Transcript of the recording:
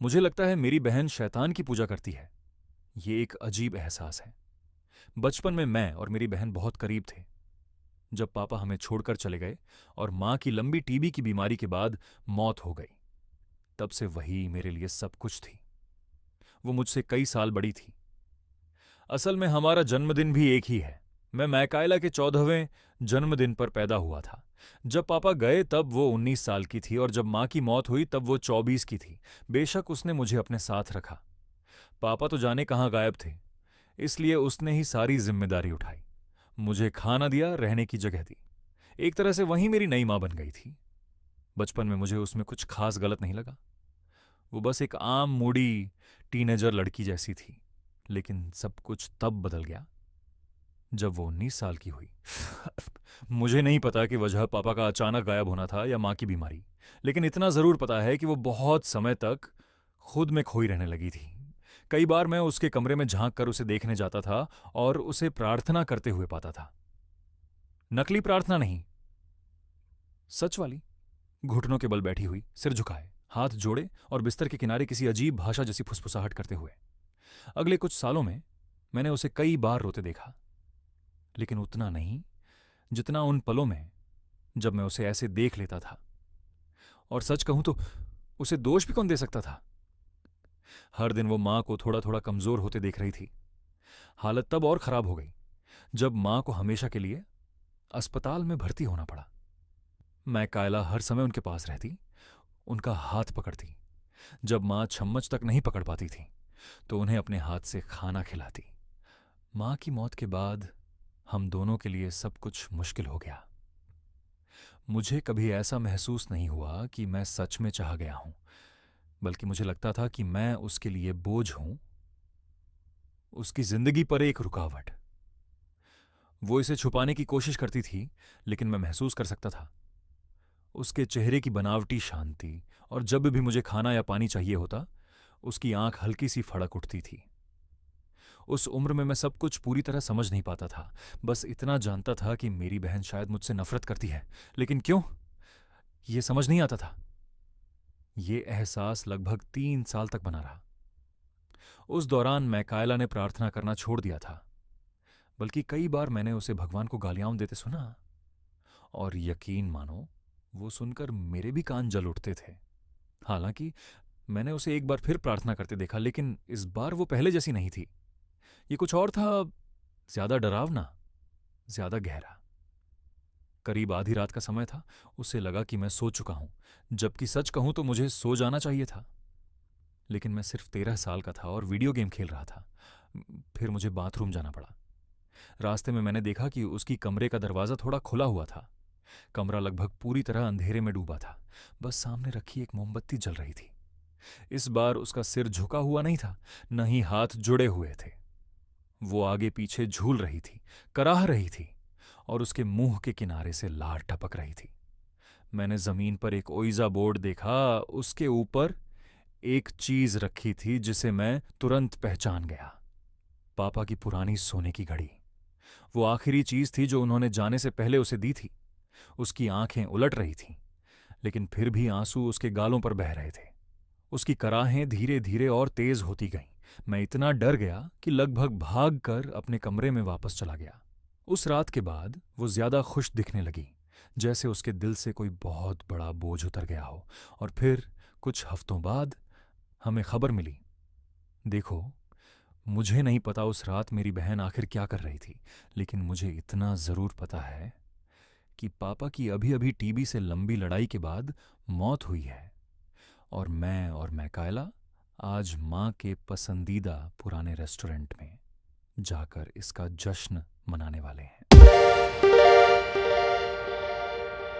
मुझे लगता है मेरी बहन शैतान की पूजा करती है। ये एक अजीब एहसास है। बचपन में मैं और मेरी बहन बहुत करीब थे। जब पापा हमें छोड़कर चले गए और माँ की लंबी टीबी की बीमारी के बाद मौत हो गई, तब से वही मेरे लिए सब कुछ थी। वो मुझसे कई साल बड़ी थी। असल में हमारा जन्मदिन भी एक ही है। मैं मैकाइला के 14वें जन्मदिन पर पैदा हुआ था। जब पापा गए तब वो 19 साल की थी और जब माँ की मौत हुई तब वो 24 की थी। बेशक उसने मुझे अपने साथ रखा। पापा तो जाने कहाँ गायब थे, इसलिए उसने ही सारी जिम्मेदारी उठाई। मुझे खाना दिया, रहने की जगह दी। एक तरह से वही मेरी नई माँ बन गई थी। बचपन में मुझे उसमें कुछ खास गलत नहीं लगा। वो बस एक आम मूडी टीनेजर लड़की जैसी थी। लेकिन सब कुछ तब बदल गया जब वो 19 साल की हुई। मुझे नहीं पता कि वजह पापा का अचानक गायब होना था या माँ की बीमारी, लेकिन इतना जरूर पता है कि वो बहुत समय तक खुद में खोई रहने लगी थी। कई बार मैं उसके कमरे में झांक कर उसे देखने जाता था और उसे प्रार्थना करते हुए पाता था। नकली प्रार्थना नहीं, सच वाली। घुटनों के बल बैठी हुई, सिर झुकाए, हाथ जोड़े और बिस्तर के किनारे किसी अजीब भाषा जैसी फुसफुसाहट करते हुए। अगले कुछ सालों में मैंने उसे कई बार रोते देखा, लेकिन उतना नहीं जितना उन पलों में जब मैं उसे ऐसे देख लेता था। और सच कहूं तो उसे दोष भी कौन दे सकता था। हर दिन वो मां को थोड़ा थोड़ा कमजोर होते देख रही थी। हालत तब और खराब हो गई जब मां को हमेशा के लिए अस्पताल में भर्ती होना पड़ा। मैं कायला हर समय उनके पास रहती, उनका हाथ पकड़ती। जब मां चम्मच तक नहीं पकड़ पाती थी तो उन्हें अपने हाथ से खाना खिलाती। मां की मौत के बाद हम दोनों के लिए सब कुछ मुश्किल हो गया। मुझे कभी ऐसा महसूस नहीं हुआ कि मैं सच में चाह गया हूं, बल्कि मुझे लगता था कि मैं उसके लिए बोझ हूं, उसकी जिंदगी पर एक रुकावट। वो इसे छुपाने की कोशिश करती थी, लेकिन मैं महसूस कर सकता था उसके चेहरे की बनावटी शांति। और जब भी मुझे खाना या पानी चाहिए होता, उसकी आंख हल्की सी फड़क उठती थी। उस उम्र में मैं सब कुछ पूरी तरह समझ नहीं पाता था। बस इतना जानता था कि मेरी बहन शायद मुझसे नफरत करती है, लेकिन क्यों, यह समझ नहीं आता था। ये एहसास लगभग 3 साल तक बना रहा। उस दौरान मैकायला ने प्रार्थना करना छोड़ दिया था, बल्कि कई बार मैंने उसे भगवान को गालियां देते सुना। और यकीन मानो, वो सुनकर मेरे भी कान जल उठते थे। हालांकि मैंने उसे एक बार फिर प्रार्थना करते देखा, लेकिन इस बार वो पहले जैसी नहीं थी। ये कुछ और था, ज्यादा डरावना, ज्यादा गहरा। करीब आधी रात का समय था। उसे लगा कि मैं सो चुका हूं, जबकि सच कहूं तो मुझे सो जाना चाहिए था। लेकिन मैं सिर्फ 13 साल का था और वीडियो गेम खेल रहा था। फिर मुझे बाथरूम जाना पड़ा। रास्ते में मैंने देखा कि उसकी कमरे का दरवाजा थोड़ा खुला हुआ था। कमरा लगभग पूरी तरह अंधेरे में डूबा था। बस सामने रखी एक मोमबत्ती जल रही थी। इस बार उसका सिर झुका हुआ नहीं था, न ही हाथ जुड़े हुए थे। वो आगे पीछे झूल रही थी, कराह रही थी, और उसके मुंह के किनारे से लार टपक रही थी। मैंने जमीन पर एक ओइजा बोर्ड देखा। उसके ऊपर एक चीज रखी थी जिसे मैं तुरंत पहचान गया। पापा की पुरानी सोने की घड़ी। वो आखिरी चीज थी जो उन्होंने जाने से पहले उसे दी थी। उसकी आंखें उलट रही थीं, लेकिन फिर भी आंसू उसके गालों पर बह रहे थे। उसकी कराहें धीरे धीरे और तेज होती गईं। मैं इतना डर गया कि लगभग भाग कर अपने कमरे में वापस चला गया। उस रात के बाद वो ज्यादा खुश दिखने लगी, जैसे उसके दिल से कोई बहुत बड़ा बोझ उतर गया हो। और फिर कुछ हफ्तों बाद हमें खबर मिली। देखो, मुझे नहीं पता उस रात मेरी बहन आखिर क्या कर रही थी, लेकिन मुझे इतना जरूर पता है कि पापा की अभी अभी टीबी से लंबी लड़ाई के बाद मौत हुई है। और मैं और मैकायला आज माँ के पसंदीदा पुराने रेस्टोरेंट में जाकर इसका जश्न मनाने वाले हैं।